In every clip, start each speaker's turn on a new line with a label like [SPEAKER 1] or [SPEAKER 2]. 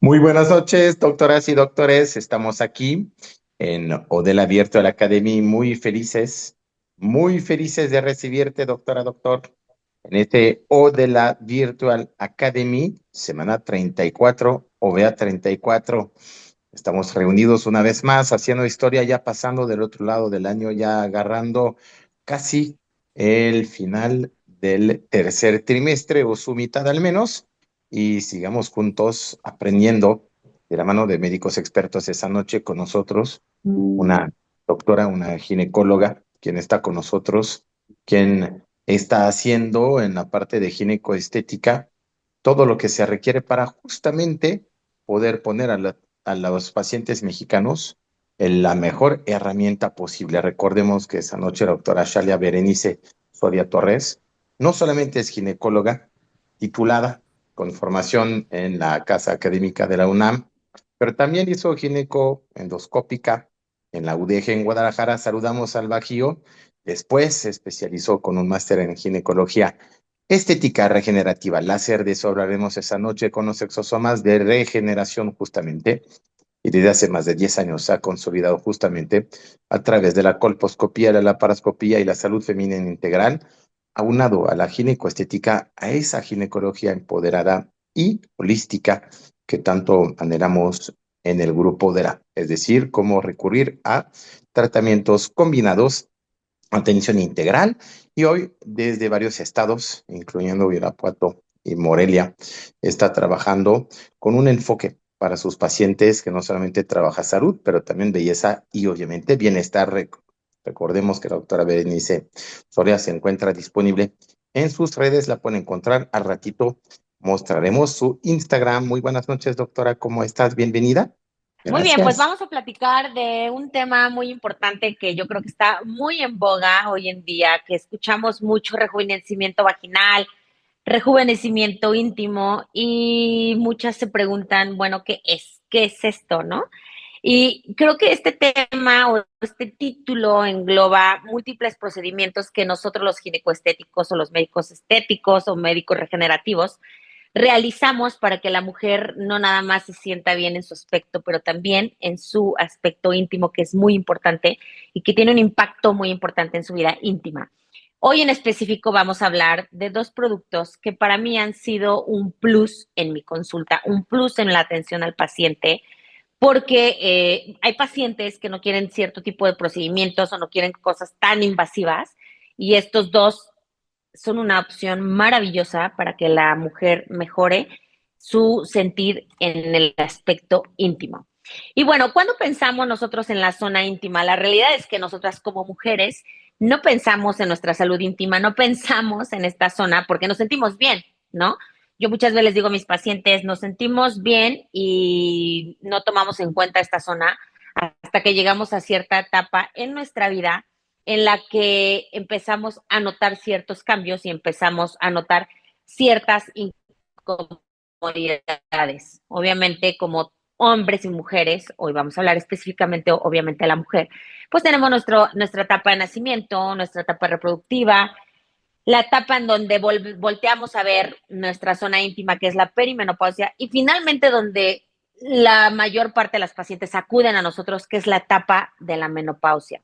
[SPEAKER 1] Muy buenas noches, doctoras y doctores. Estamos aquí en Odela Virtual Academy, muy felices de recibirte, doctora, doctor, en este Odela Virtual Academy, semana 34, OVEA 34. Estamos reunidos una vez más, haciendo historia, ya pasando del otro lado del año, ya agarrando casi el final del tercer trimestre o su mitad al menos, y sigamos juntos aprendiendo de la mano de médicos expertos esa noche con nosotros, una doctora, una ginecóloga, quien está con nosotros, quien está haciendo en la parte de ginecoestética todo lo que se requiere para justamente poder poner a los pacientes mexicanos en la mejor herramienta posible. Recordemos que esa noche la doctora Shalia Berenice Soria Torres no solamente es ginecóloga titulada con formación en la Casa Académica de la UNAM, pero también hizo ginecoendoscópica en la UDG en Guadalajara. Saludamos al Bajío. Después se especializó con un máster en ginecología estética regenerativa láser. De eso hablaremos esa noche con los exosomas de regeneración justamente. Y desde hace más de 10 años se ha consolidado justamente a través de la colposcopía, la laparoscopía y la salud femenina integral, aunado a la ginecoestética, a esa ginecología empoderada y holística que tanto anhelamos en el grupo DERA, es decir, cómo recurrir a tratamientos combinados, atención integral, y hoy desde varios estados, incluyendo Irapuato y Morelia, está trabajando con un enfoque para sus pacientes que no solamente trabaja salud, pero también belleza y obviamente bienestar. Recordemos que la doctora Berenice Soria se encuentra disponible en sus redes, la pueden encontrar al ratito. Mostraremos su Instagram. Muy buenas noches, doctora, ¿cómo estás? Bienvenida.
[SPEAKER 2] Muy bien, pues
[SPEAKER 1] Gracias.
[SPEAKER 2] vamos a platicar de un tema muy importante que yo creo que está muy en boga hoy en día, que escuchamos mucho: rejuvenecimiento vaginal, rejuvenecimiento íntimo, y muchas se preguntan, bueno, ¿qué es? ¿Qué es esto, no? Y creo que este tema o este título engloba múltiples procedimientos que nosotros los ginecoestéticos o los médicos estéticos o médicos regenerativos realizamos para que la mujer no nada más se sienta bien en su aspecto, pero también en su aspecto íntimo, que es muy importante y que tiene un impacto muy importante en su vida íntima. Hoy en específico vamos a hablar de dos productos que para mí han sido un plus en mi consulta, un plus en la atención al paciente, porque hay pacientes que no quieren cierto tipo de procedimientos o no quieren cosas tan invasivas, y estos dos son una opción maravillosa para que la mujer mejore su sentir en el aspecto íntimo. Y bueno, cuando pensamos nosotros en la zona íntima, la realidad es que nosotras como mujeres no pensamos en nuestra salud íntima, no pensamos en esta zona porque nos sentimos bien, ¿no? Yo muchas veces les digo a mis pacientes, nos sentimos bien y no tomamos en cuenta esta zona hasta que llegamos a cierta etapa en nuestra vida en la que empezamos a notar ciertos cambios y empezamos a notar ciertas incomodidades. Obviamente, como hombres y mujeres, hoy vamos a hablar específicamente, obviamente, de la mujer, pues tenemos nuestra etapa de nacimiento, nuestra etapa reproductiva, la etapa en donde volteamos a ver nuestra zona íntima, que es la perimenopausia, y finalmente donde la mayor parte de las pacientes acuden a nosotros, que es la etapa de la menopausia.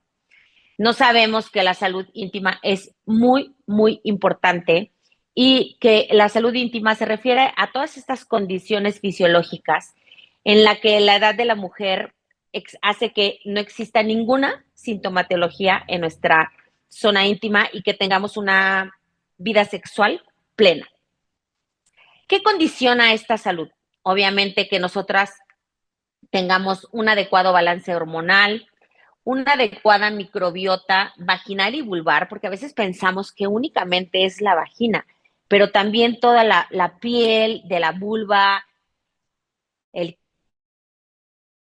[SPEAKER 2] No sabemos que la salud íntima es muy, muy importante, y que la salud íntima se refiere a todas estas condiciones fisiológicas en la que la edad de la mujer hace que no exista ninguna sintomatología en nuestra zona íntima y que tengamos una vida sexual plena. ¿Qué condiciona esta salud? Obviamente que nosotras tengamos un adecuado balance hormonal, una adecuada microbiota vaginal y vulvar, porque a veces pensamos que únicamente es la vagina, pero también toda la piel de la vulva, el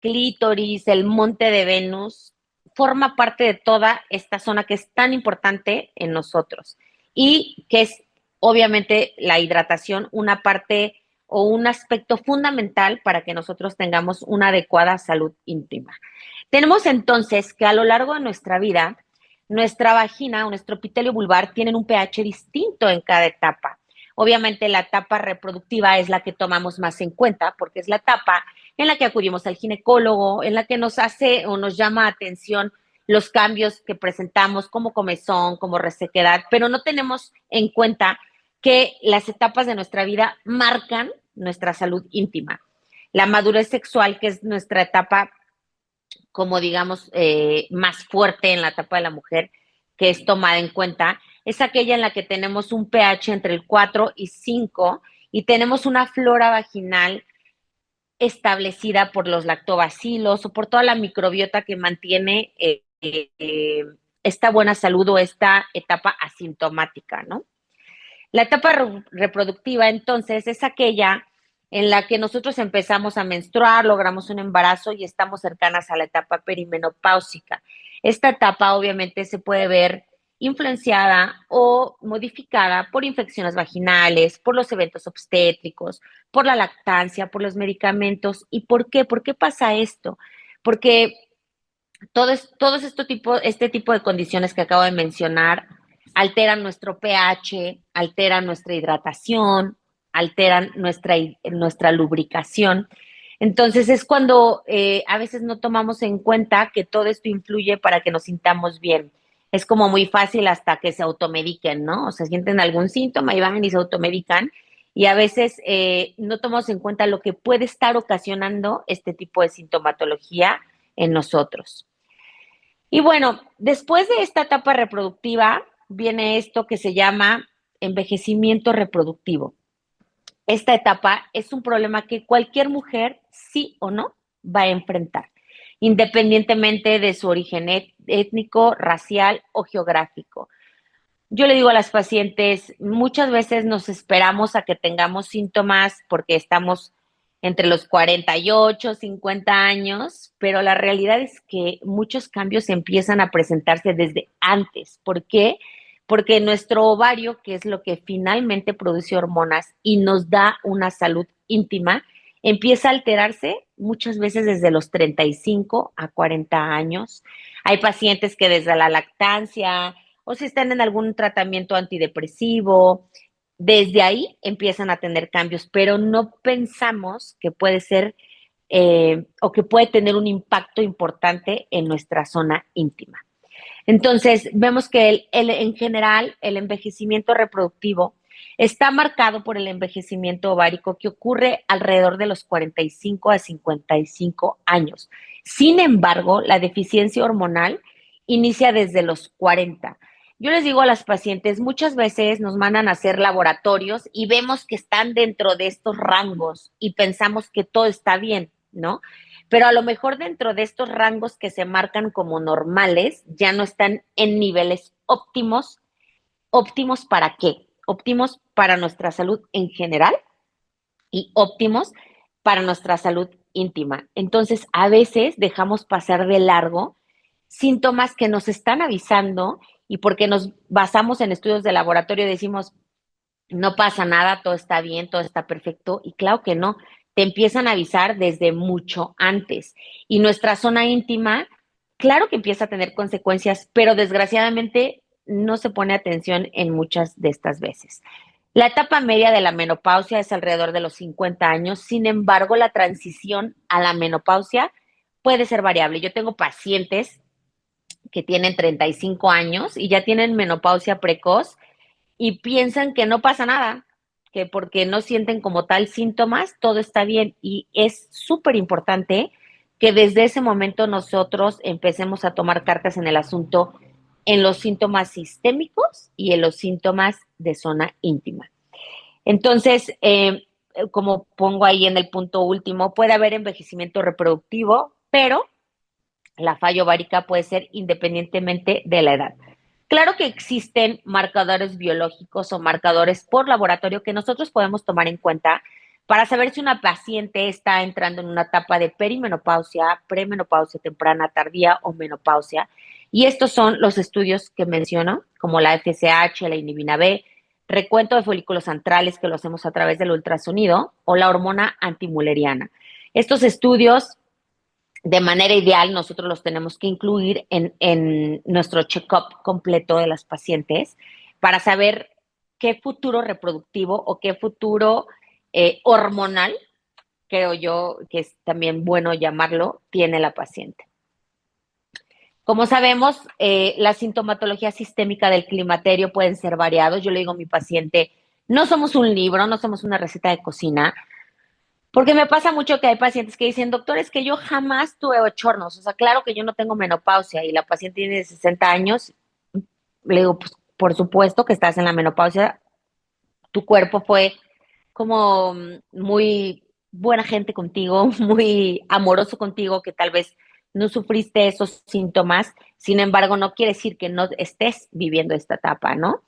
[SPEAKER 2] clítoris, el monte de Venus, forma parte de toda esta zona que es tan importante en nosotros, y que es obviamente la hidratación una parte o un aspecto fundamental para que nosotros tengamos una adecuada salud íntima. Tenemos entonces que a lo largo de nuestra vida, nuestra vagina o nuestro epitelio vulvar tienen un pH distinto en cada etapa. Obviamente la etapa reproductiva es la que tomamos más en cuenta porque es la etapa en la que acudimos al ginecólogo, en la que nos hace o nos llama atención los cambios que presentamos como comezón, como resequedad, pero no tenemos en cuenta que las etapas de nuestra vida marcan nuestra salud íntima. La madurez sexual, que es nuestra etapa, como digamos, más fuerte en la etapa de la mujer, que es tomada en cuenta, es aquella en la que tenemos un pH entre el 4 y 5 y tenemos una flora vaginal establecida por los lactobacilos o por toda la microbiota que mantiene esta buena salud o esta etapa asintomática, ¿no? La etapa reproductiva, entonces, es aquella en la que nosotros empezamos a menstruar, logramos un embarazo y estamos cercanas a la etapa perimenopáusica. Esta etapa obviamente se puede ver influenciada o modificada por infecciones vaginales, por los eventos obstétricos, por la lactancia, por los medicamentos. ¿Y por qué? ¿Por qué pasa esto? Porque todos este tipo de condiciones que acabo de mencionar alteran nuestro pH, alteran nuestra hidratación, alteran nuestra lubricación. Entonces es cuando a veces no tomamos en cuenta que todo esto influye para que nos sintamos bien. Es como muy fácil hasta que se automediquen, ¿no? O sea, sienten algún síntoma y van y se automedican y a veces no tomamos en cuenta lo que puede estar ocasionando este tipo de sintomatología en nosotros. Y bueno, después de esta etapa reproductiva viene esto que se llama envejecimiento reproductivo. Esta etapa es un problema que cualquier mujer, sí o no, va a enfrentar, independientemente de su origen étnico, racial o geográfico. Yo le digo a las pacientes, muchas veces nos esperamos a que tengamos síntomas porque estamos entre los 48, 50 años, pero la realidad es que muchos cambios empiezan a presentarse desde antes. ¿Por qué? Porque nuestro ovario, que es lo que finalmente produce hormonas y nos da una salud íntima, empieza a alterarse muchas veces desde los 35 a 40 años. Hay pacientes que desde la lactancia, o si están en algún tratamiento antidepresivo, desde ahí empiezan a tener cambios, pero no pensamos que puede ser o que puede tener un impacto importante en nuestra zona íntima. Entonces, vemos que en general el envejecimiento reproductivo está marcado por el envejecimiento ovárico que ocurre alrededor de los 45 a 55 años. Sin embargo, la deficiencia hormonal inicia desde los 40. Yo les digo a las pacientes, muchas veces nos mandan a hacer laboratorios y vemos que están dentro de estos rangos y pensamos que todo está bien, ¿no? Pero a lo mejor dentro de estos rangos que se marcan como normales, ya no están en niveles óptimos. ¿Óptimos para qué? Óptimos para nuestra salud en general y óptimos para nuestra salud íntima. Entonces, a veces dejamos pasar de largo síntomas que nos están avisando y porque nos basamos en estudios de laboratorio decimos, no pasa nada, todo está bien, todo está perfecto. Y claro que no, te empiezan a avisar desde mucho antes. Y nuestra zona íntima, claro que empieza a tener consecuencias, pero desgraciadamente no se pone atención en muchas de estas veces. La etapa media de la menopausia es alrededor de los 50 años, sin embargo, la transición a la menopausia puede ser variable. Yo tengo pacientes que tienen 35 años y ya tienen menopausia precoz y piensan que no pasa nada, que porque no sienten como tal síntomas, todo está bien. Y es súper importante que desde ese momento nosotros empecemos a tomar cartas en el asunto en los síntomas sistémicos y en los síntomas de zona íntima. Entonces, como pongo ahí en el punto último, puede haber envejecimiento reproductivo, pero la falla ovárica puede ser independientemente de la edad. Claro que existen marcadores biológicos o marcadores por laboratorio que nosotros podemos tomar en cuenta para saber si una paciente está entrando en una etapa de perimenopausia, premenopausia temprana, tardía o menopausia. Y estos son los estudios que menciono, como la FSH, la inhibina B, recuento de folículos antrales que lo hacemos a través del ultrasonido o la hormona antimuleriana. Estos estudios de manera ideal, nosotros los tenemos que incluir en nuestro check-up completo de las pacientes para saber qué futuro reproductivo o qué futuro hormonal, creo yo que es también bueno llamarlo, tiene la paciente. Como sabemos, la sintomatología sistémica del climaterio pueden ser variados. Yo le digo a mi paciente, no somos un libro, no somos una receta de cocina, porque me pasa mucho que hay pacientes que dicen, doctor, es que yo jamás tuve bochornos. O sea, claro que yo no tengo menopausia y la paciente tiene 60 años. Le digo, pues, por supuesto que estás en la menopausia. Tu cuerpo fue como muy buena gente contigo, muy amoroso contigo, que tal vez no sufriste esos síntomas. Sin embargo, no quiere decir que no estés viviendo esta etapa, ¿no?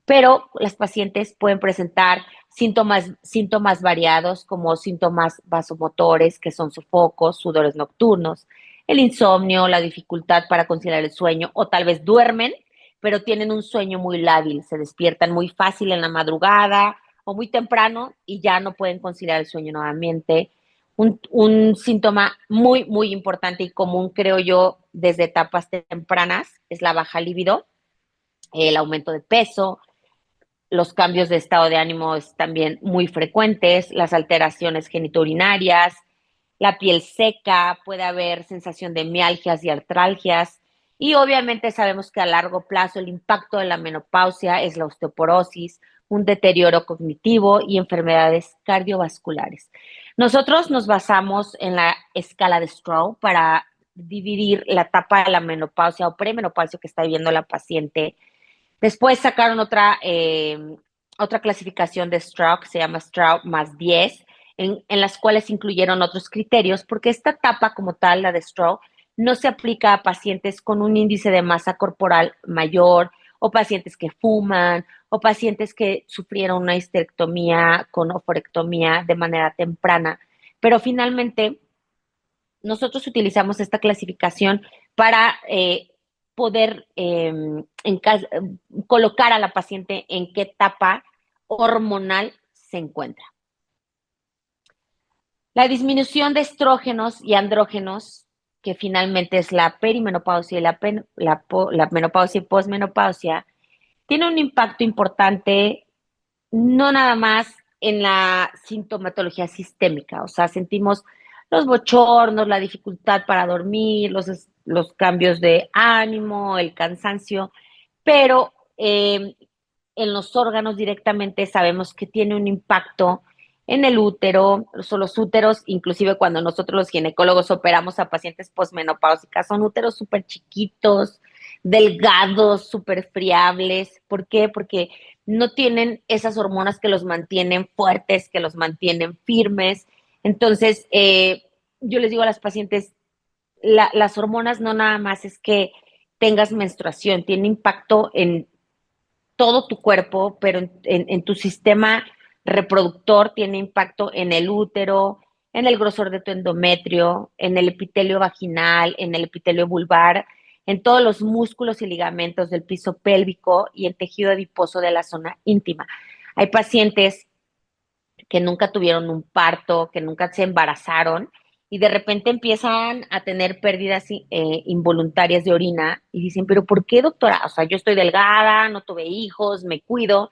[SPEAKER 2] Pero las pacientes pueden presentar síntomas variados como síntomas vasomotores, que son sofocos, sudores nocturnos, el insomnio, la dificultad para conciliar el sueño, o tal vez duermen, pero tienen un sueño muy lábil, se despiertan muy fácil en la madrugada o muy temprano y ya no pueden conciliar el sueño nuevamente. Un síntoma muy, muy importante y común, creo yo, desde etapas tempranas es la baja libido, el aumento de peso, los cambios de estado de ánimo es también muy frecuentes, las alteraciones genitourinarias, la piel seca, puede haber sensación de mialgias y artralgias. Y obviamente sabemos que a largo plazo el impacto de la menopausia es la osteoporosis, un deterioro cognitivo y enfermedades cardiovasculares. Nosotros nos basamos en la escala de Stroh para dividir la etapa de la menopausia o premenopausia que está viviendo la paciente. Después sacaron otra clasificación de Stroke, se llama Stroke más 10, en las cuales incluyeron otros criterios, porque esta etapa como tal, la de Stroke, no se aplica a pacientes con un índice de masa corporal mayor, o pacientes que fuman, o pacientes que sufrieron una histerectomía con oforectomía de manera temprana. Pero finalmente, nosotros utilizamos esta clasificación para poder colocar a la paciente en qué etapa hormonal se encuentra. La disminución de estrógenos y andrógenos, que finalmente es la perimenopausia y la menopausia y posmenopausia, tiene un impacto importante no nada más en la sintomatología sistémica, o sea, sentimos los bochornos, la dificultad para dormir, los cambios de ánimo, el cansancio, pero en los órganos directamente sabemos que tiene un impacto en el útero, los úteros, inclusive cuando nosotros los ginecólogos operamos a pacientes posmenopáusicas, son úteros súper chiquitos, delgados, súper friables. ¿Por qué? Porque no tienen esas hormonas que los mantienen fuertes, que los mantienen firmes. Entonces, yo les digo a las pacientes, las hormonas no nada más es que tengas menstruación, tiene impacto en todo tu cuerpo, pero en tu sistema reproductor tiene impacto en el útero, en el grosor de tu endometrio, en el epitelio vaginal, en el epitelio vulvar, en todos los músculos y ligamentos del piso pélvico y el tejido adiposo de la zona íntima. Hay pacientes que nunca tuvieron un parto, que nunca se embarazaron y de repente empiezan a tener pérdidas involuntarias de orina y dicen, pero ¿por qué, doctora? O sea, yo estoy delgada, no tuve hijos, me cuido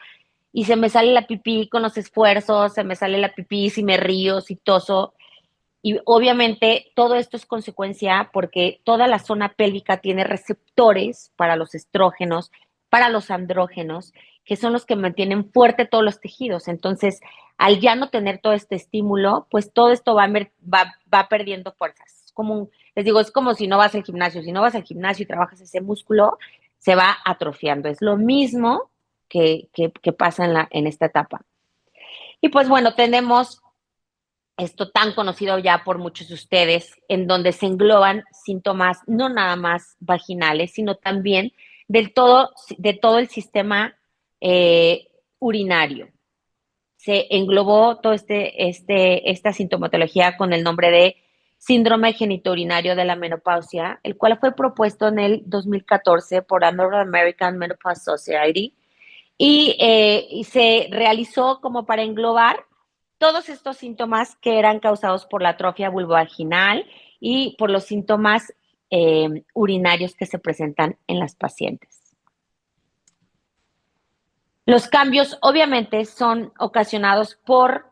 [SPEAKER 2] y se me sale la pipí con los esfuerzos, se me sale la pipí si me río, si toso. Y obviamente todo esto es consecuencia porque toda la zona pélvica tiene receptores para los estrógenos, para los andrógenos, que son los que mantienen fuerte todos los tejidos. Entonces, al ya no tener todo este estímulo, pues todo esto va perdiendo fuerzas. Les digo, es como si no vas al gimnasio. Si no vas al gimnasio y trabajas ese músculo, se va atrofiando. Es lo mismo que pasa en esta etapa. Y pues bueno, tenemos esto tan conocido ya por muchos de ustedes, en donde se engloban síntomas no nada más vaginales, sino también de todo el sistema urinario. Se englobó todo esta sintomatología con el nombre de síndrome genitourinario de la menopausia, el cual fue propuesto en el 2014 por la North American Menopause Society y se realizó como para englobar todos estos síntomas que eran causados por la atrofia vulvovaginal y por los síntomas urinarios que se presentan en las pacientes. Los cambios obviamente son ocasionados por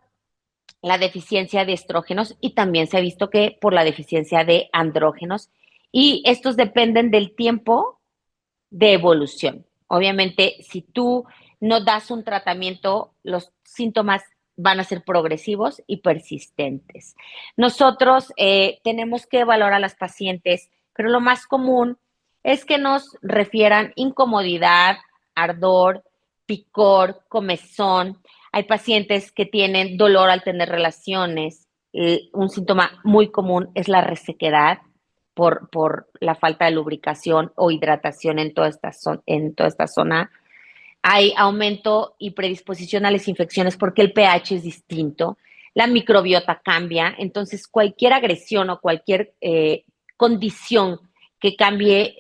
[SPEAKER 2] la deficiencia de estrógenos y también se ha visto que por la deficiencia de andrógenos y estos dependen del tiempo de evolución. Obviamente, si tú no das un tratamiento, los síntomas van a ser progresivos y persistentes. Nosotros tenemos que evaluar a las pacientes, pero lo más común es que nos refieran incomodidad, ardor, picor, comezón. Hay pacientes que tienen dolor al tener relaciones. Un síntoma muy común es la resequedad por la falta de lubricación o hidratación en en toda esta zona. Hay aumento y predisposición a las infecciones porque el pH es distinto, la microbiota cambia, entonces cualquier agresión o cualquier condición que cambie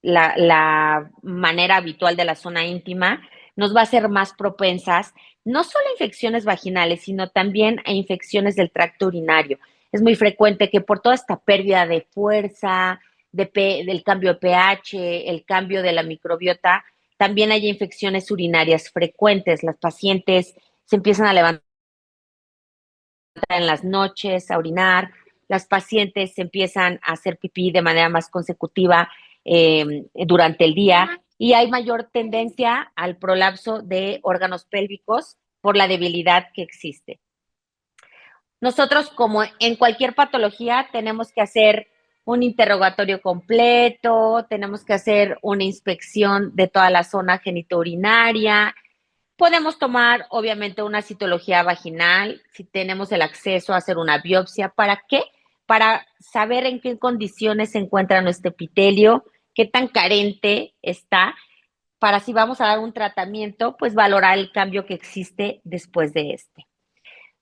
[SPEAKER 2] la manera habitual de la zona íntima nos va a hacer más propensas no solo a infecciones vaginales, sino también a infecciones del tracto urinario. Es muy frecuente que por toda esta pérdida de fuerza, del cambio de pH, el cambio de la microbiota, también haya infecciones urinarias frecuentes. Las pacientes se empiezan a levantar en las noches, a orinar, las pacientes se empiezan a hacer pipí de manera más consecutiva durante el día y hay mayor tendencia al prolapso de órganos pélvicos por la debilidad que existe. Nosotros, como en cualquier patología, tenemos que hacer un interrogatorio completo, tenemos que hacer una inspección de toda la zona genitourinaria. Podemos tomar, obviamente, una citología vaginal, si tenemos el acceso a hacer una biopsia. ¿Para qué? Para saber en qué condiciones se encuentra nuestro epitelio, qué tan carente está, para si vamos a dar un tratamiento, pues valorar el cambio que existe después de este.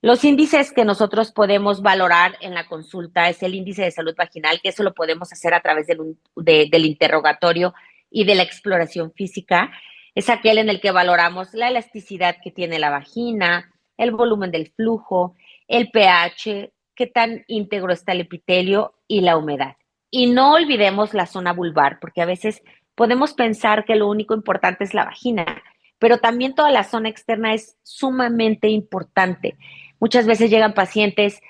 [SPEAKER 2] Los índices que nosotros podemos valorar en la consulta es el índice de salud vaginal, que eso lo podemos hacer a través del interrogatorio y de la exploración física. Es aquel en el que valoramos la elasticidad que tiene la vagina, el volumen del flujo, el pH, qué tan íntegro está el epitelio y la humedad. Y no olvidemos la zona vulvar, porque a veces podemos pensar que lo único importante es la vagina, pero también toda la zona externa es sumamente importante. Muchas veces llegan pacientes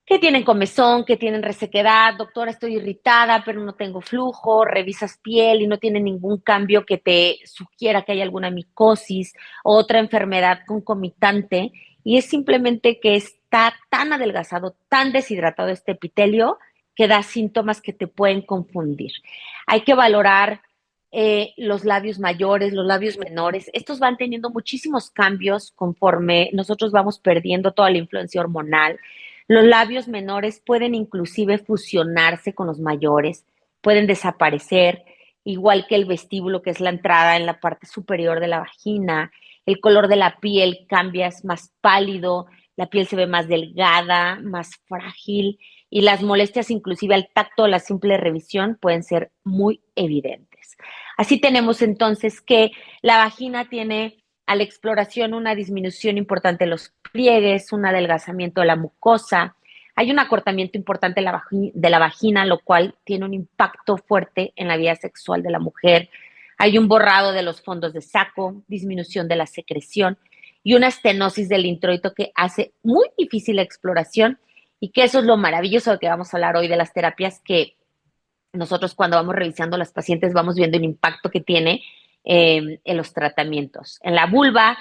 [SPEAKER 2] que tienen comezón, que tienen resequedad, doctora, estoy irritada, pero no tengo flujo, revisas piel y no tiene ningún cambio que te sugiera que hay alguna micosis o otra enfermedad concomitante, y es simplemente que está tan adelgazado, tan deshidratado este epitelio, que da síntomas que te pueden confundir. Hay que valorar los labios mayores, los labios menores. Estos van teniendo muchísimos cambios conforme nosotros vamos perdiendo toda la influencia hormonal. Los labios menores pueden inclusive fusionarse con los mayores, pueden desaparecer, igual que el vestíbulo, que es la entrada en la parte superior de la vagina. El color de la piel cambia, es más pálido, la piel se ve más delgada, más frágil, y las molestias inclusive al tacto o la simple revisión pueden ser muy evidentes. Así tenemos entonces que la vagina tiene a la exploración una disminución importante de los pliegues, un adelgazamiento de la mucosa, hay un acortamiento importante de la vagina, lo cual tiene un impacto fuerte en la vida sexual de la mujer. Hay un borrado de los fondos de saco, disminución de la secreción y una estenosis del introito que hace muy difícil la exploración, y que eso es lo maravilloso de que vamos a hablar hoy de las terapias, que nosotros cuando vamos revisando a las pacientes vamos viendo el impacto que tiene en los tratamientos. En la vulva,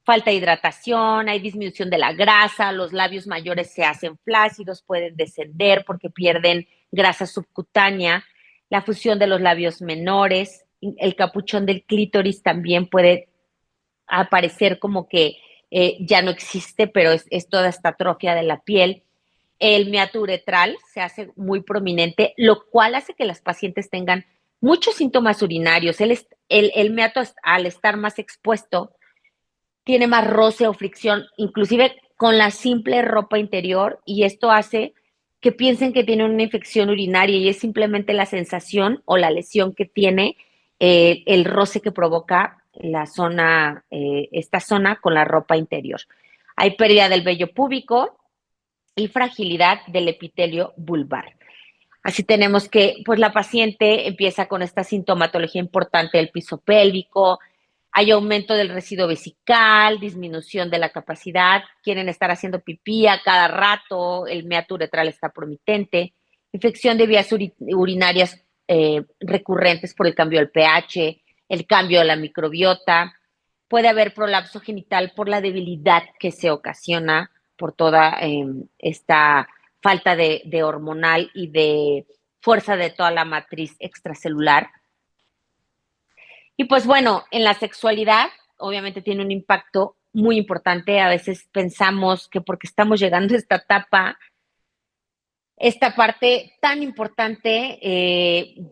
[SPEAKER 2] falta de hidratación, hay disminución de la grasa, los labios mayores se hacen flácidos, pueden descender porque pierden grasa subcutánea, la fusión de los labios menores, el capuchón del clítoris también puede aparecer como que ya no existe, pero es toda esta atrofia de la piel. El meato uretral se hace muy prominente, lo cual hace que las pacientes tengan muchos síntomas urinarios. El meato, al estar más expuesto, tiene más roce o fricción, inclusive con la simple ropa interior, y esto hace que piensen que tienen una infección urinaria, y es simplemente la sensación o la lesión que tiene el roce que provoca la zona, esta zona con la ropa interior. Hay pérdida del vello púbico y fragilidad del epitelio vulvar. Así tenemos que, pues la paciente empieza con esta sintomatología importante del piso pélvico, Hay aumento del residuo vesical, disminución de la capacidad, quieren estar haciendo pipí a cada rato, el meato uretral está promitente, infección de vías urinarias recurrentes por el cambio del pH, el cambio de la microbiota, puede haber prolapso genital por la debilidad que se ocasiona por toda esta falta de hormonal y de fuerza de toda la matriz extracelular. Y pues bueno, en la sexualidad obviamente tiene un impacto muy importante. A veces pensamos que porque estamos llegando a esta etapa, esta parte tan importante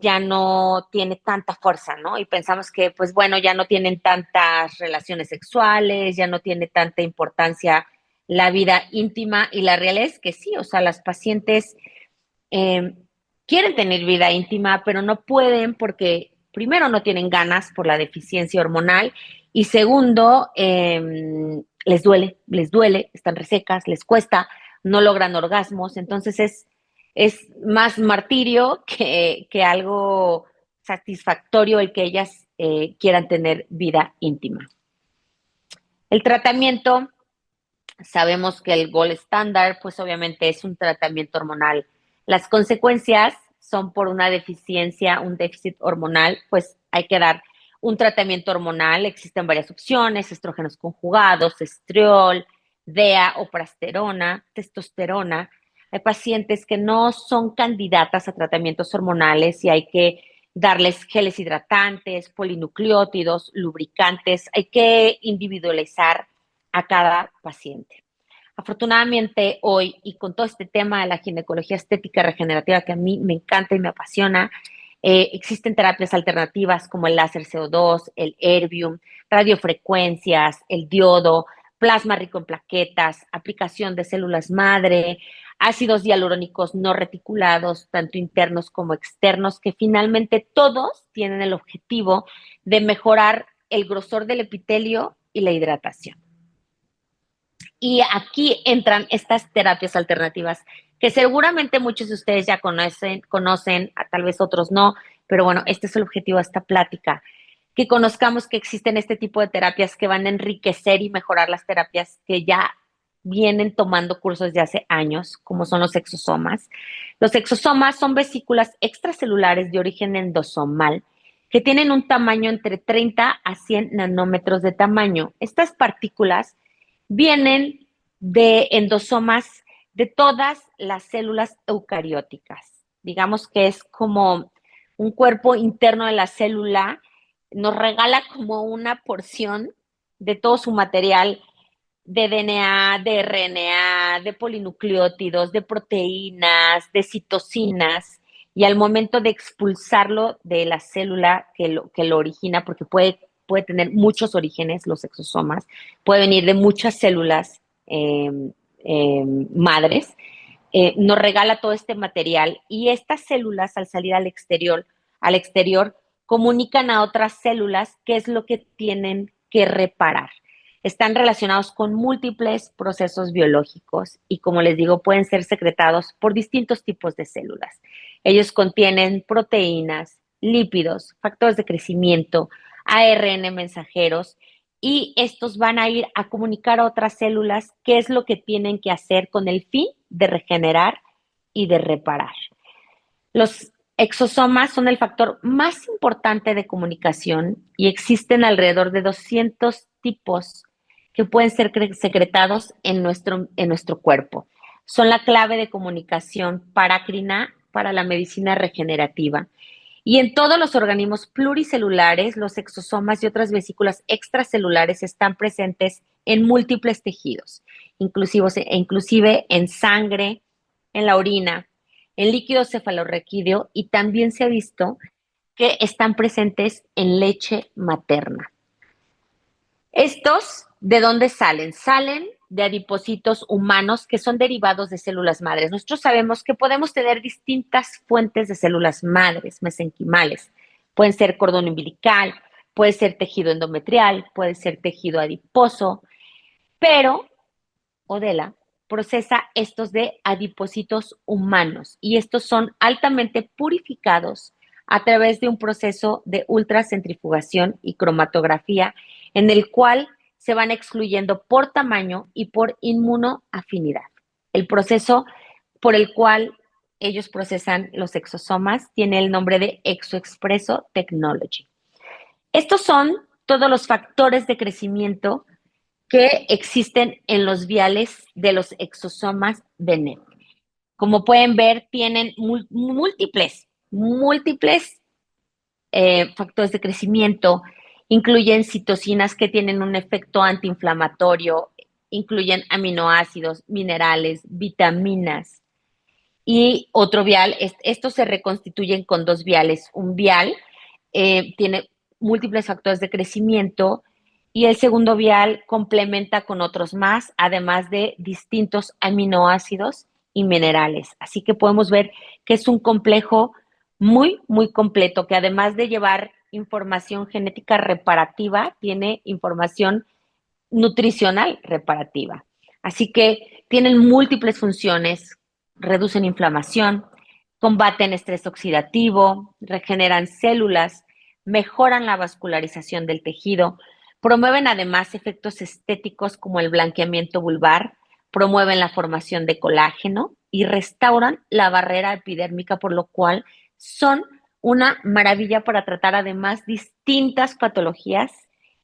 [SPEAKER 2] ya no tiene tanta fuerza, ¿no? Y pensamos que, pues bueno, ya no tienen tantas relaciones sexuales, ya no tiene tanta importancia la vida íntima. Y la realidad es que sí, o sea, las pacientes eh, quieren tener vida íntima, pero no pueden porque primero no tienen ganas por la deficiencia hormonal y segundo, les duele, están resecas, les cuesta, no logran orgasmos, entonces es más martirio que algo satisfactorio el que ellas quieran tener vida íntima. El tratamiento, sabemos que el gold standard, pues obviamente es un tratamiento hormonal. Las consecuencias son por una deficiencia, un déficit hormonal, pues hay que dar un tratamiento hormonal. Existen varias opciones, estrógenos conjugados, estriol, DEA o prasterona, testosterona. Hay pacientes que no son candidatas a tratamientos hormonales y hay que darles geles hidratantes, polinucleótidos, lubricantes. Hay que individualizar a cada paciente. Afortunadamente hoy, y con todo este tema de la ginecología estética regenerativa que a mí me encanta y me apasiona, existen terapias alternativas como el láser CO2, el Erbium, radiofrecuencias, el diodo, plasma rico en plaquetas, aplicación de células madre, ácidos hialurónicos no reticulados, tanto internos como externos, que finalmente todos tienen el objetivo de mejorar el grosor del epitelio y la hidratación. Y aquí entran estas terapias alternativas que seguramente muchos de ustedes ya conocen, tal vez otros no, pero bueno, este es el objetivo de esta plática, que conozcamos que existen este tipo de terapias que van a enriquecer y mejorar las terapias que ya vienen tomando cursos de hace años, como son los exosomas. Los exosomas son vesículas extracelulares de origen endosomal que tienen un tamaño entre 30 a 100 nanómetros de tamaño. Estas partículas vienen de endosomas de todas las células eucarióticas. Digamos que es como un cuerpo interno de la célula, nos regala como una porción de todo su material de DNA, de RNA, de polinucleótidos, de proteínas, de citocinas, y al momento de expulsarlo de la célula que lo origina, porque puede tener muchos orígenes los exosomas, puede venir de muchas células eh, madres, nos regala todo este material y estas células al salir al exterior comunican a otras células qué es lo que tienen que reparar. Están relacionados con múltiples procesos biológicos y, como les digo, pueden ser secretados por distintos tipos de células. Ellos contienen proteínas, lípidos, factores de crecimiento, ARN mensajeros, y estos van a ir a comunicar a otras células qué es lo que tienen que hacer con el fin de regenerar y de reparar. Los exosomas son el factor más importante de comunicación y existen alrededor de 200 tipos que pueden ser secretados en nuestro cuerpo. Son la clave de comunicación parácrina para la medicina regenerativa. Y en todos los organismos pluricelulares, los exosomas y otras vesículas extracelulares están presentes en múltiples tejidos, inclusive en sangre, en la orina, en líquido cefalorraquídeo, y también se ha visto que están presentes en leche materna. ¿Estos de dónde salen? Salen de adipocitos humanos que son derivados de células madres. Nosotros sabemos que podemos tener distintas fuentes de células madres mesenquimales. Pueden ser cordón umbilical, puede ser tejido endometrial, puede ser tejido adiposo, pero Odela procesa estos de adipocitos humanos y estos son altamente purificados a través de un proceso de ultracentrifugación y cromatografía en el cual se van excluyendo por tamaño y por inmunoafinidad. El proceso por el cual ellos procesan los exosomas tiene el nombre de ExoExpresso Technology. Estos son todos los factores de crecimiento que existen en los viales de los exosomas de NET. Como pueden ver, tienen múltiples factores de crecimiento, incluyen citocinas que tienen un efecto antiinflamatorio, incluyen aminoácidos, minerales, vitaminas y otro vial. Estos se reconstituyen con dos viales. Un vial tiene múltiples factores de crecimiento y el segundo vial complementa con otros más, además de distintos aminoácidos y minerales. Así que podemos ver que es un complejo muy completo, que además de llevar información genética reparativa, tiene información nutricional reparativa. Así que tienen múltiples funciones, reducen inflamación, combaten estrés oxidativo, regeneran células, mejoran la vascularización del tejido, promueven además efectos estéticos como el blanqueamiento vulvar, promueven la formación de colágeno y restauran la barrera epidérmica, por lo cual son una maravilla para tratar además distintas patologías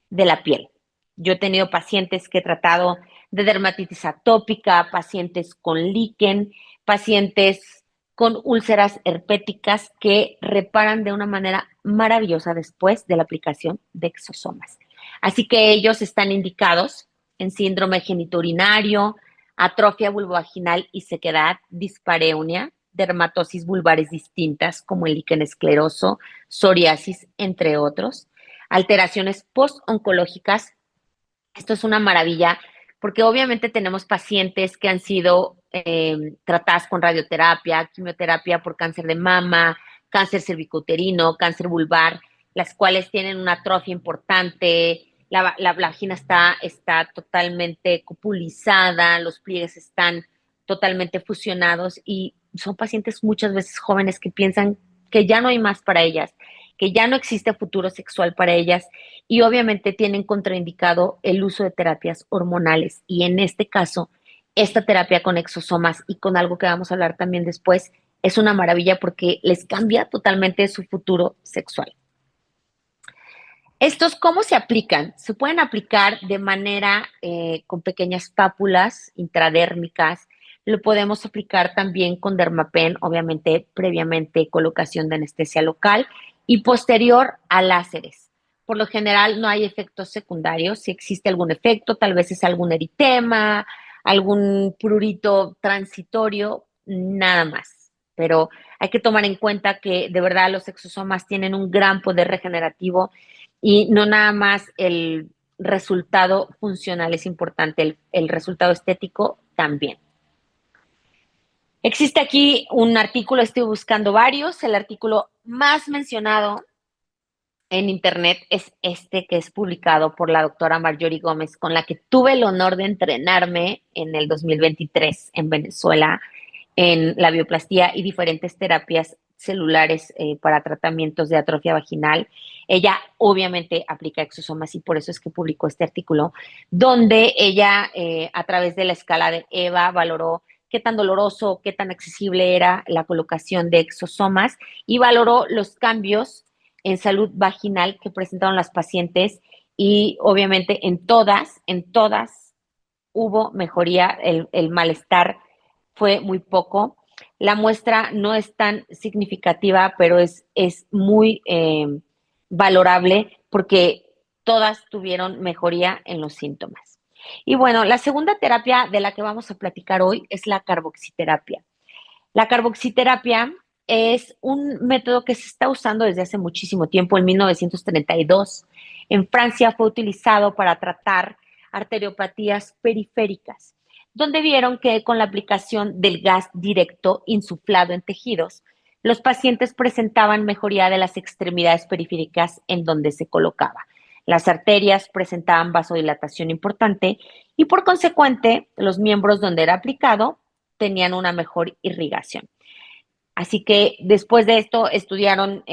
[SPEAKER 2] de la piel. Yo he tenido pacientes que he tratado de dermatitis atópica, pacientes con líquen, pacientes con úlceras herpéticas que reparan de una manera maravillosa después de la aplicación de exosomas. Así que ellos están indicados en síndrome genitourinario, atrofia vulvovaginal y sequedad, dispareunia, dermatosis vulvares distintas como el líquen escleroso, psoriasis, entre otros, alteraciones postoncológicas. Esto es una maravilla porque obviamente tenemos pacientes que han sido tratadas con radioterapia, quimioterapia por cáncer de mama, cáncer cervicouterino, cáncer vulvar, las cuales tienen una atrofia importante, la vagina está totalmente cupulizada, los pliegues están totalmente fusionados y son pacientes muchas veces jóvenes que piensan que ya no hay más para ellas, que ya no existe futuro sexual para ellas y obviamente tienen contraindicado el uso de terapias hormonales y en este caso, esta terapia con exosomas y con algo que vamos a hablar también después es una maravilla porque les cambia totalmente su futuro sexual. ¿Estos cómo se aplican? Se pueden aplicar de manera con pequeñas pápulas intradérmicas. Lo podemos aplicar también con Dermapen, obviamente previamente colocación de anestesia local y posterior a láseres. Por lo general no hay efectos secundarios. Si existe algún efecto, tal vez es algún eritema, algún prurito transitorio, nada más. Pero hay que tomar en cuenta que de verdad los exosomas tienen un gran poder regenerativo y no nada más el resultado funcional es importante, el resultado estético también. Existe aquí un artículo, estoy buscando varios, el artículo más mencionado en internet es este que es publicado por la doctora Marjorie Gómez, con la que tuve el honor de entrenarme en el 2023 en Venezuela en la bioplastía y diferentes terapias celulares para tratamientos de atrofia vaginal. Ella obviamente aplica exosomas y por eso es que publicó este artículo, donde ella a través de la escala de EVA valoró qué tan doloroso, qué tan accesible era la colocación de exosomas y valoró los cambios en salud vaginal que presentaron las pacientes y obviamente en todas hubo mejoría, el malestar fue muy poco. La muestra no es tan significativa, pero es muy valorable porque todas tuvieron mejoría en los síntomas. Y bueno, la segunda terapia de la que vamos a platicar hoy es la carboxiterapia. La carboxiterapia es un método que se está usando desde hace muchísimo tiempo, en 1932. En Francia fue utilizado para tratar arteriopatías periféricas, donde vieron que con la aplicación del gas directo insuflado en tejidos, los pacientes presentaban mejoría de las extremidades periféricas en donde se colocaba. Las arterias presentaban vasodilatación importante y por consecuente los miembros donde era aplicado tenían una mejor irrigación. Así que después de esto estudiaron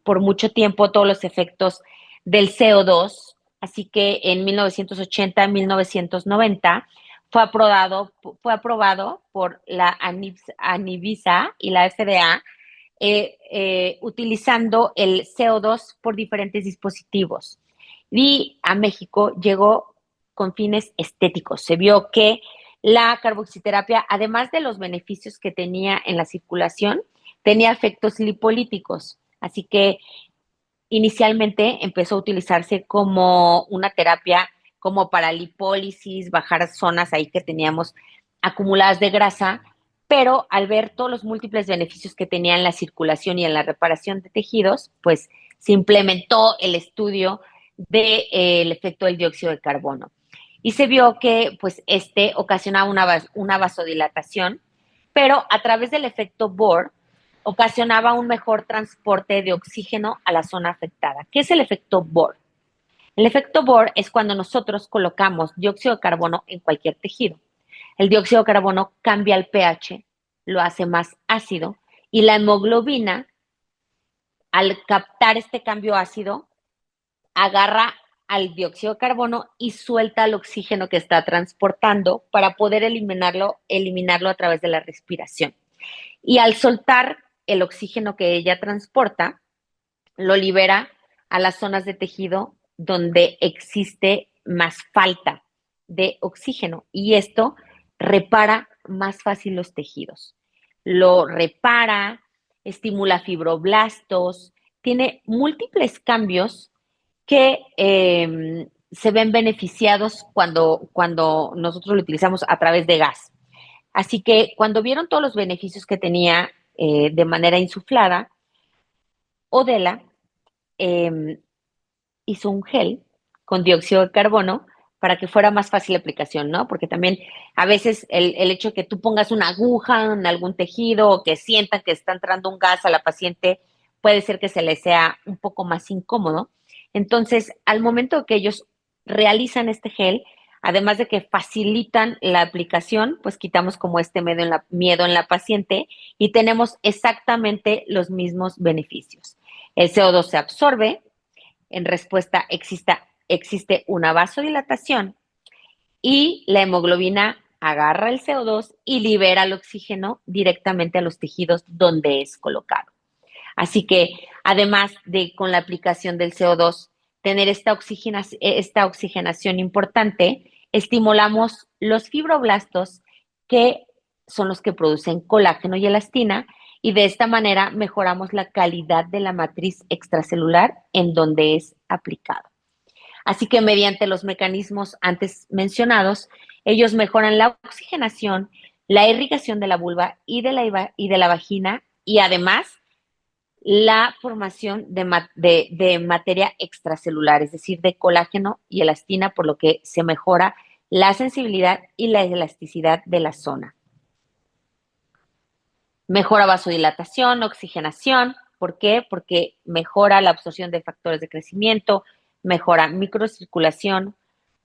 [SPEAKER 2] por mucho tiempo todos los efectos del CO2. Así que en 1980, 1990 fue aprobado por la Anivisa y la FDA, utilizando el CO2 por diferentes dispositivos. Y a México llegó con fines estéticos. Se vio que la carboxiterapia, además de los beneficios que tenía en la circulación, tenía efectos lipolíticos. Así que inicialmente empezó a utilizarse como una terapia como para lipólisis, bajar zonas ahí que teníamos acumuladas de grasa, pero al ver todos los múltiples beneficios que tenía en la circulación y en la reparación de tejidos, pues se implementó el estudio del efecto del dióxido de carbono. Y se vio que pues ocasionaba una vasodilatación, pero a través del efecto Bohr ocasionaba un mejor transporte de oxígeno a la zona afectada. ¿Qué es el efecto Bohr? El efecto Bohr es cuando nosotros colocamos dióxido de carbono en cualquier tejido. El dióxido de carbono cambia el pH, lo hace más ácido y la hemoglobina, al captar este cambio ácido, agarra al dióxido de carbono y suelta el oxígeno que está transportando para poder eliminarlo a través de la respiración. Y al soltar el oxígeno que ella transporta, lo libera a las zonas de tejido donde existe más falta de oxígeno y esto repara más fácil los tejidos. Lo repara, estimula fibroblastos, tiene múltiples cambios que se ven beneficiados cuando nosotros lo utilizamos a través de gas. Así que cuando vieron todos los beneficios que tenía de manera insuflada, Odela hizo un gel con dióxido de carbono para que fuera más fácil la aplicación, ¿no? Porque también a veces el hecho de que tú pongas una aguja en algún tejido o que sientan que está entrando un gas a la paciente puede ser que se le sea un poco más incómodo. Entonces, al momento que ellos realizan este gel, además de que facilitan la aplicación, pues quitamos como este miedo en la paciente y tenemos exactamente los mismos beneficios. El CO2 se absorbe, en respuesta existe una vasodilatación y la hemoglobina agarra el CO2 y libera el oxígeno directamente a los tejidos donde es colocado. Así que además de con la aplicación del CO2 tener esta oxigenación importante, estimulamos los fibroblastos que son los que producen colágeno y elastina y de esta manera mejoramos la calidad de la matriz extracelular en donde es aplicado. Así que mediante los mecanismos antes mencionados, ellos mejoran la oxigenación, la irrigación de la vulva y de la vagina y además la formación de materia extracelular, es decir, de colágeno y elastina, por lo que se mejora la sensibilidad y la elasticidad de la zona. Mejora vasodilatación, oxigenación. ¿Por qué? Porque mejora la absorción de factores de crecimiento, mejora microcirculación,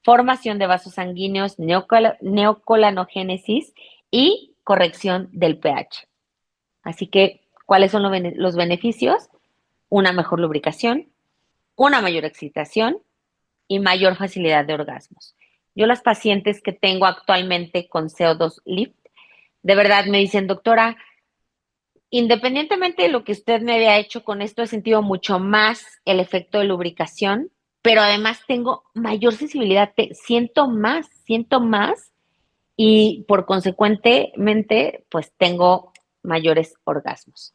[SPEAKER 2] formación de vasos sanguíneos, neocolanogénesis y corrección del pH. Así que, ¿cuáles son los beneficios? Una mejor lubricación, una mayor excitación y mayor facilidad de orgasmos. Yo las pacientes que tengo actualmente con CO2 Lift, de verdad me dicen, doctora, independientemente de lo que usted me había hecho con esto, he sentido mucho más el efecto de lubricación, pero además tengo mayor sensibilidad, siento más y por consecuentemente, pues tengo mayores orgasmos.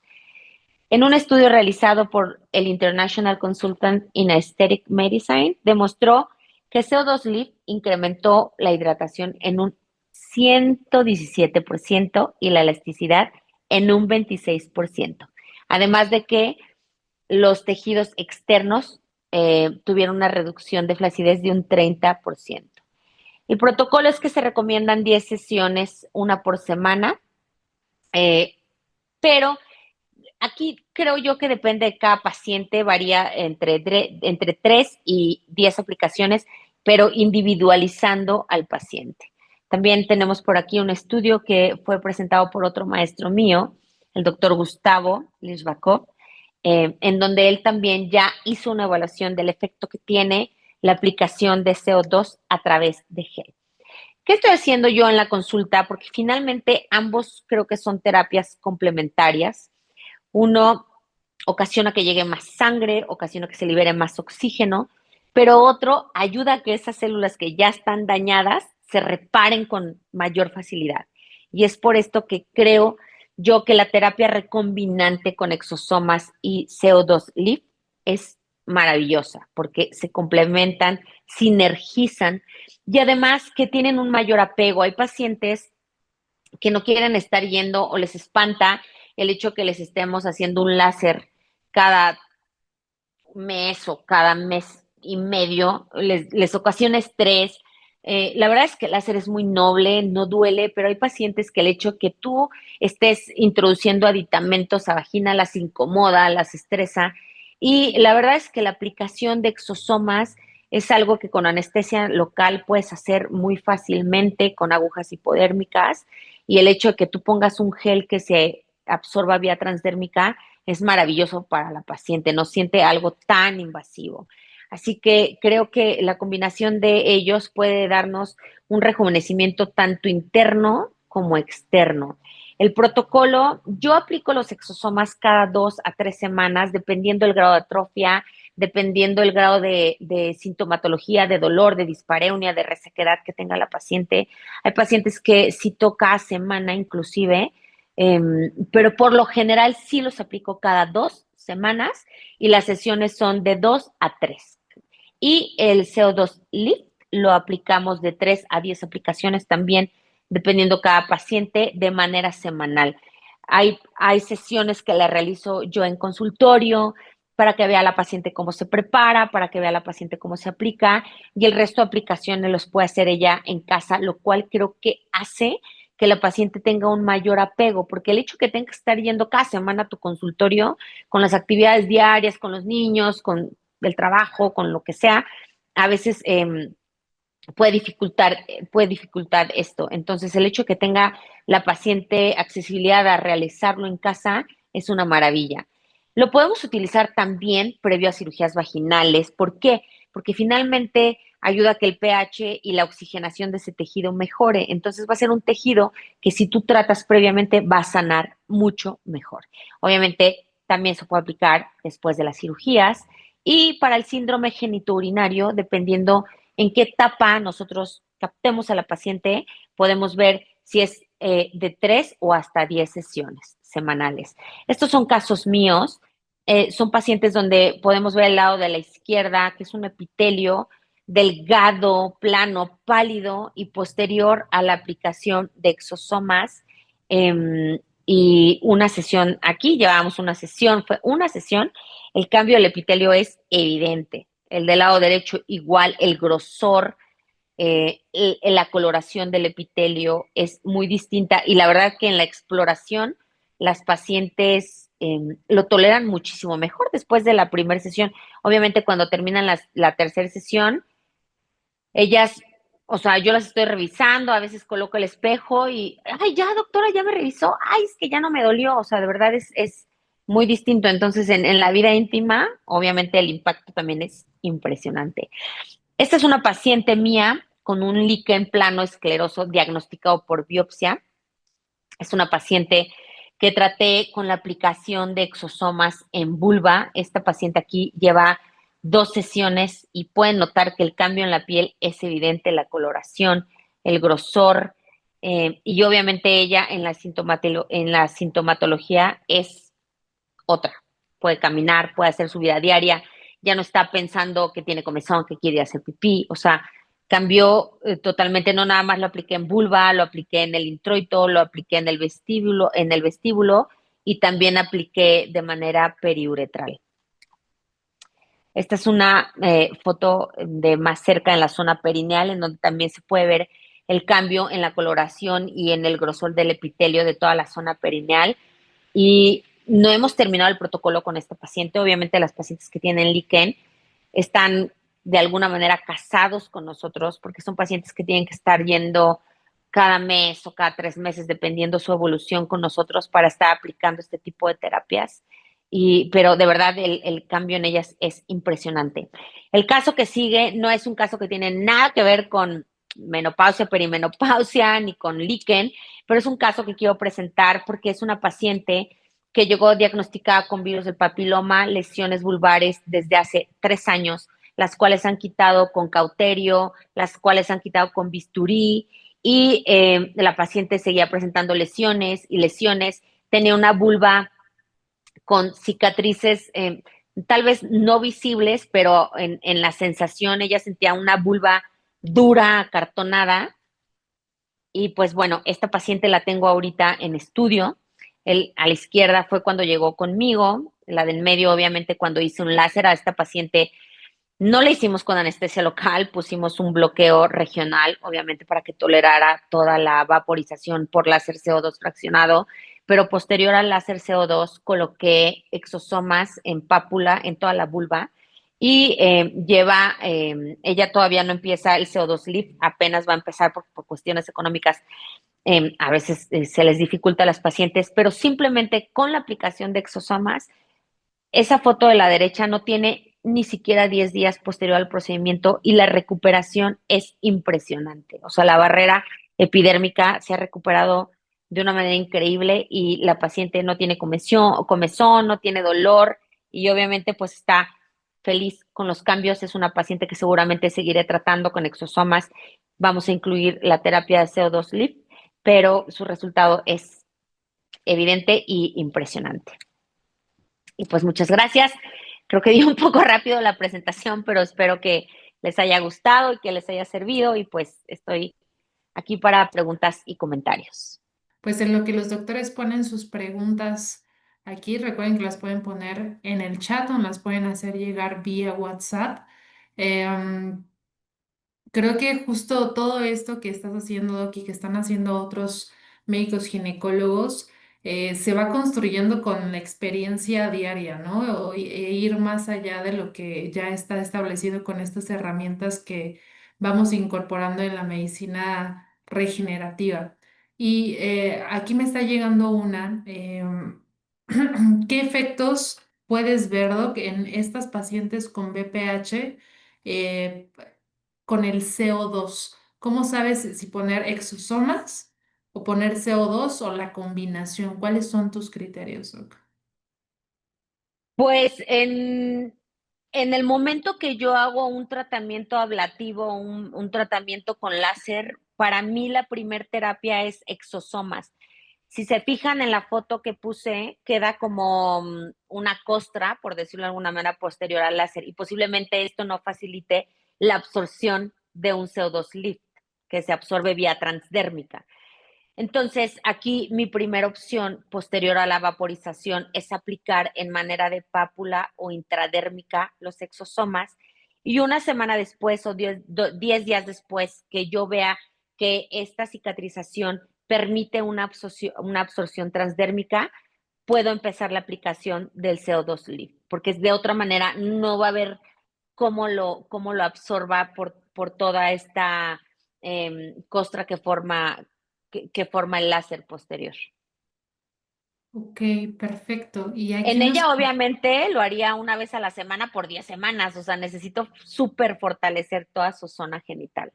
[SPEAKER 2] En un estudio realizado por el International Consultant in Aesthetic Medicine, demostró que CO2 Lift incrementó la hidratación en un 117% y la elasticidad en un 26%. Además de que los tejidos externos tuvieron una reducción de flacidez de un 30%. El protocolo es que se recomiendan 10 sesiones, una por semana, pero aquí creo yo que depende de cada paciente, varía entre 3 y 10 aplicaciones, pero individualizando al paciente. También tenemos por aquí un estudio que fue presentado por otro maestro mío, el doctor Gustavo Lishbakov, en donde él también ya hizo una evaluación del efecto que tiene la aplicación de CO2 a través de gel. ¿Qué estoy haciendo yo en la consulta? Porque finalmente ambos creo que son terapias complementarias. Uno ocasiona que llegue más sangre, ocasiona que se libere más oxígeno, pero otro ayuda a que esas células que ya están dañadas se reparen con mayor facilidad. Y es por esto que creo yo que la terapia recombinante con exosomas y CO2 LIF es maravillosa porque se complementan, sinergizan y además que tienen un mayor apego. Hay pacientes que no quieren estar yendo o les espanta el hecho que les estemos haciendo un láser cada mes o cada mes y medio, les ocasiona estrés. La verdad es que el láser es muy noble, no duele, pero hay pacientes que el hecho que tú estés introduciendo aditamentos a vagina las incomoda, las estresa. Y la verdad es que la aplicación de exosomas es algo que con anestesia local puedes hacer muy fácilmente con agujas hipodérmicas. Y el hecho de que tú pongas un gel que se absorba vía transdérmica es maravilloso para la paciente, no siente algo tan invasivo. Así que creo que la combinación de ellos puede darnos un rejuvenecimiento tanto interno como externo. El protocolo, yo aplico los exosomas cada 2 a 3 semanas, dependiendo el grado de atrofia, dependiendo el grado de sintomatología, de dolor, de dispareunia, de resequedad que tenga la paciente. Hay pacientes que si toca semana inclusive, pero por lo general sí los aplico cada 2 semanas y las sesiones son de 2 a 3. Y el CO2 Lift lo aplicamos de 3 a 10 aplicaciones también, dependiendo cada paciente, de manera semanal. Hay sesiones que la realizo yo en consultorio para que vea la paciente cómo se prepara, para que vea la paciente cómo se aplica, y el resto de aplicaciones los puede hacer ella en casa, lo cual creo que hace que la paciente tenga un mayor apego, porque el hecho que tenga que estar yendo cada semana a tu consultorio con las actividades diarias, con los niños, con el trabajo, con lo que sea, a veces puede dificultar esto. Entonces, el hecho de que tenga la paciente accesibilidad a realizarlo en casa es una maravilla. Lo podemos utilizar también previo a cirugías vaginales. ¿Por qué? Porque finalmente ayuda a que el pH y la oxigenación de ese tejido mejore. Entonces va a ser un tejido que si tú tratas previamente va a sanar mucho mejor. Obviamente también se puede aplicar después de las cirugías y para el síndrome genitourinario, dependiendo en qué etapa nosotros captemos a la paciente, podemos ver si es de 3 o hasta 10 sesiones semanales. Estos son casos míos, son pacientes donde podemos ver el lado de la izquierda, que es un epitelio delgado, plano, pálido y posterior a la aplicación de exosomas. Y una sesión, aquí llevábamos una sesión, fue una sesión, el cambio del epitelio es evidente. El del lado derecho igual, el grosor, la coloración del epitelio es muy distinta y la verdad que en la exploración las pacientes lo toleran muchísimo mejor después de la primera sesión. Obviamente cuando terminan la tercera sesión, ellas, o sea, yo las estoy revisando, a veces coloco el espejo y, ay, ya doctora, ya me revisó, ay, es que ya no me dolió, o sea, de verdad es muy distinto. Entonces, en la vida íntima, obviamente el impacto también es impresionante. Esta es una paciente mía con un líquen plano escleroso diagnosticado por biopsia. Es una paciente que traté con la aplicación de exosomas en vulva. Esta paciente aquí lleva 2 sesiones y pueden notar que el cambio en la piel es evidente, la coloración, el grosor, y obviamente ella en la sintomatología es otra. Puede caminar, puede hacer su vida diaria, ya no está pensando que tiene comezón, que quiere hacer pipí, o sea, cambió totalmente, no nada más lo apliqué en vulva, lo apliqué en el introito, lo apliqué en el vestíbulo y también apliqué de manera periuretral. Esta es una foto de más cerca en la zona perineal, en donde también se puede ver el cambio en la coloración y en el grosor del epitelio de toda la zona perineal. Y no hemos terminado el protocolo con esta paciente. Obviamente las pacientes que tienen líquen están de alguna manera casados con nosotros porque son pacientes que tienen que estar yendo cada mes o cada 3 meses, dependiendo su evolución con nosotros para estar aplicando este tipo de terapias. Pero de verdad el cambio en ellas es impresionante. El caso que sigue no es un caso que tiene nada que ver con menopausia, perimenopausia, ni con líquen, pero es un caso que quiero presentar porque es una paciente que llegó diagnosticada con virus del papiloma, lesiones vulvares desde hace 3 años, las cuales han quitado con cauterio, las cuales han quitado con bisturí, y la paciente seguía presentando lesiones y lesiones, tenía una vulva con cicatrices tal vez no visibles, pero en la sensación ella sentía una vulva dura, acartonada, y pues bueno, esta paciente la tengo ahorita en estudio. A la izquierda fue cuando llegó conmigo, la del medio obviamente cuando hice un láser a esta paciente. No le hicimos con anestesia local, pusimos un bloqueo regional, obviamente para que tolerara toda la vaporización por láser CO2 fraccionado, pero posterior al láser CO2 coloqué exosomas en pápula, en toda la vulva, y ella todavía no empieza el CO2 lift, apenas va a empezar por cuestiones económicas. A veces se les dificulta a las pacientes, pero simplemente con la aplicación de exosomas, esa foto de la derecha no tiene ni siquiera 10 días posterior al procedimiento y la recuperación es impresionante. O sea, la barrera epidérmica se ha recuperado de una manera increíble y la paciente no tiene comezón, no tiene dolor y obviamente pues está feliz con los cambios. Es una paciente que seguramente seguiré tratando con exosomas. Vamos a incluir la terapia de CO2 LIF, pero su resultado es evidente y impresionante. Y pues muchas gracias. Creo que di un poco rápido la presentación, pero espero que les haya gustado y que les haya servido y pues estoy aquí para preguntas y comentarios.
[SPEAKER 3] Pues en lo que los doctores ponen sus preguntas aquí, recuerden que las pueden poner en el chat o las pueden hacer llegar vía WhatsApp. Em, Creo que justo todo esto que estás haciendo, Doc, y que están haciendo otros médicos ginecólogos, se va construyendo con la experiencia diaria, ¿no? E ir más allá de lo que ya está establecido con estas herramientas que vamos incorporando en la medicina regenerativa. Y aquí me está llegando una. ¿Qué efectos puedes ver, Doc, en estas pacientes con BPH? eh, con el CO2. ¿Cómo sabes si poner exosomas o poner CO2 o la combinación? ¿Cuáles son tus criterios, Doc?
[SPEAKER 2] Pues en el momento que yo hago un tratamiento ablativo, un tratamiento con láser, para mí la primer terapia es exosomas. Si se fijan en la foto que puse, queda como una costra, por decirlo de alguna manera, posterior al láser, y posiblemente esto no facilite la absorción de un CO2 lift, que se absorbe vía transdérmica. Entonces, aquí mi primera opción posterior a la vaporización es aplicar en manera de pápula o intradérmica los exosomas, y una semana después o 10 días después que yo vea que esta cicatrización permite una absorción transdérmica, puedo empezar la aplicación del CO2 LIF, porque de otra manera no va a haber cómo lo absorba por toda esta costra que forma el láser posterior.
[SPEAKER 3] Ok, perfecto. Y aquí
[SPEAKER 2] En
[SPEAKER 3] nos...
[SPEAKER 2] ella obviamente lo haría una vez a la semana por 10 semanas, o sea, necesito súper fortalecer toda su zona genital.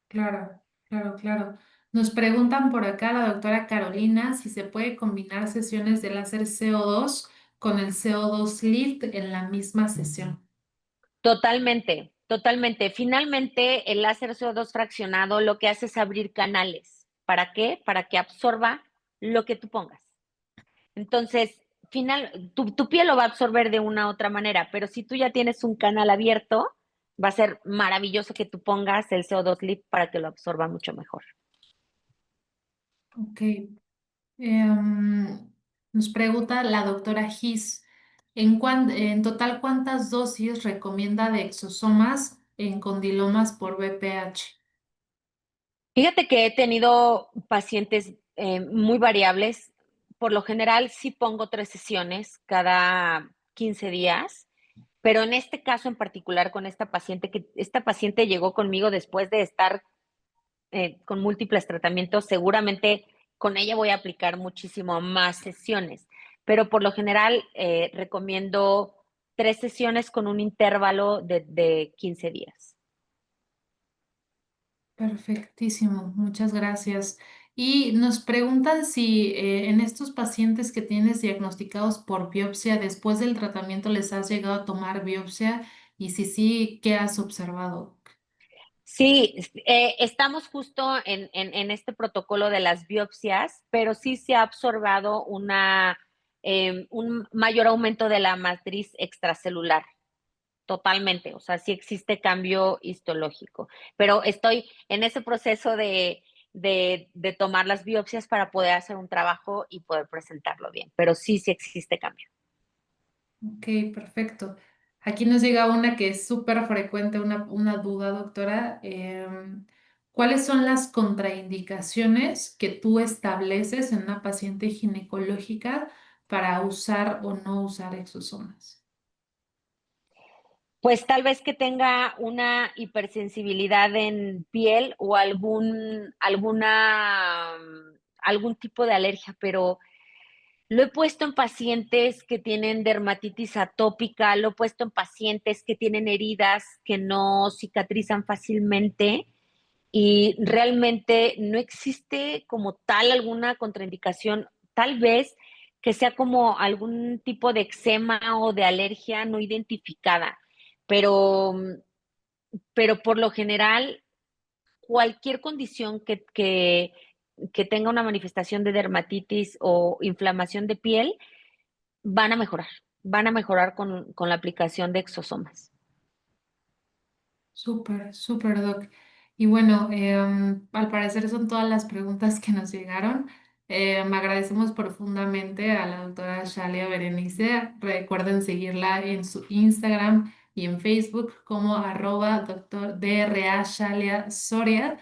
[SPEAKER 3] Claro, claro, claro. Nos preguntan por acá la doctora Carolina si se puede combinar sesiones de láser CO2 con el CO2 lift en la misma sesión.
[SPEAKER 2] Totalmente, totalmente. Finalmente, el láser CO2 fraccionado lo que hace es abrir canales. ¿Para qué? Para que absorba lo que tú pongas. Entonces, tu piel lo va a absorber de una u otra manera, pero si tú ya tienes un canal abierto, va a ser maravilloso que tú pongas el CO2 Lip para que lo absorba mucho mejor.
[SPEAKER 3] Ok. Em, Nos pregunta la doctora Gis, ¿en total cuántas dosis recomienda de exosomas en condilomas por BPH?
[SPEAKER 2] Fíjate que he tenido pacientes muy variables. Por lo general, sí pongo 3 sesiones cada 15 días, pero en este caso en particular con esta paciente llegó conmigo después de estar con múltiples tratamientos, seguramente con ella voy a aplicar muchísimo más sesiones, pero por lo general recomiendo 3 sesiones con un intervalo de 15 días.
[SPEAKER 3] Perfectísimo, muchas gracias. Y nos preguntan si en estos pacientes que tienes diagnosticados por biopsia, después del tratamiento les has llegado a tomar biopsia y si sí, ¿qué has observado?
[SPEAKER 2] Sí, estamos justo en este protocolo de las biopsias, pero sí se ha observado un mayor aumento de la matriz extracelular, totalmente. O sea, sí existe cambio histológico, pero estoy en ese proceso de tomar las biopsias para poder hacer un trabajo y poder presentarlo bien, pero sí, sí existe cambio.
[SPEAKER 3] Ok, perfecto. Aquí nos llega una que es súper frecuente, una duda, doctora. ¿Cuáles son las contraindicaciones que tú estableces en una paciente ginecológica para usar o no usar exosomas?
[SPEAKER 2] Pues tal vez que tenga una hipersensibilidad en piel o algún tipo de alergia, pero lo he puesto en pacientes que tienen dermatitis atópica, lo he puesto en pacientes que tienen heridas que no cicatrizan fácilmente y realmente no existe como tal alguna contraindicación, tal vez que sea como algún tipo de eczema o de alergia no identificada, pero, pero por lo general cualquier condición que tenga una manifestación de dermatitis o inflamación de piel van a mejorar con la aplicación de exosomas.
[SPEAKER 3] Súper, súper, doc. Y bueno, al parecer son todas las preguntas que nos llegaron. Me agradecemos profundamente a la doctora Shalia Berenice. Recuerden seguirla en su Instagram y en Facebook como doctor DRA Shalia Soria.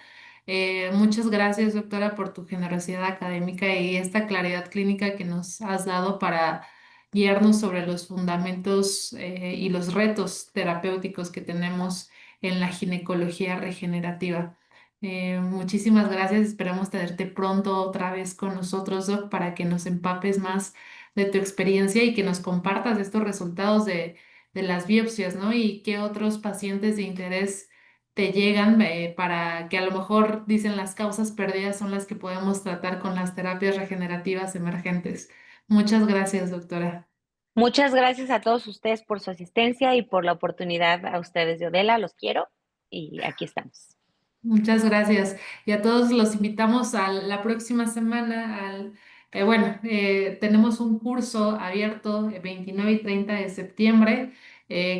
[SPEAKER 3] Muchas gracias, doctora, por tu generosidad académica y esta claridad clínica que nos has dado para guiarnos sobre los fundamentos y los retos terapéuticos que tenemos en la ginecología regenerativa. Muchísimas gracias. Esperamos tenerte pronto otra vez con nosotros, Doc, para que nos empapes más de tu experiencia y que nos compartas estos resultados de las biopsias, ¿no? Y qué otros pacientes de interés te llegan para que a lo mejor dicen las causas perdidas son las que podemos tratar con las terapias regenerativas emergentes. Muchas gracias, doctora.
[SPEAKER 2] Muchas gracias a todos ustedes por su asistencia y por la oportunidad a ustedes de Odela. Los quiero y aquí estamos.
[SPEAKER 3] Muchas gracias. Y a todos los invitamos a la próxima semana tenemos un curso abierto el 29 y 30 de septiembre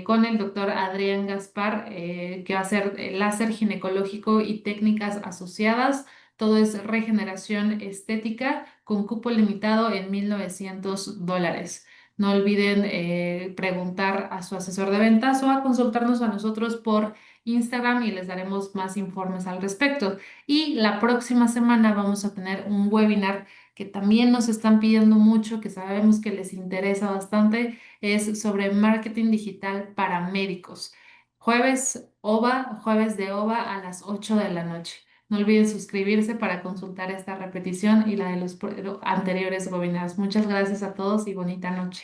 [SPEAKER 3] con el doctor Adrián Gaspar, que va a ser láser ginecológico y técnicas asociadas. Todo es regeneración estética con cupo limitado en $1,900. No olviden preguntar a su asesor de ventas o a consultarnos a nosotros por Instagram y les daremos más informes al respecto. Y la próxima semana vamos a tener un webinar que también nos están pidiendo mucho, que sabemos que les interesa bastante, es sobre marketing digital para médicos. Jueves de OVA a las 8 de la noche. No olviden suscribirse para consultar esta repetición y la de los anteriores webinars. Muchas gracias a todos y bonita noche.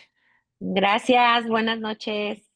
[SPEAKER 2] Gracias, buenas noches.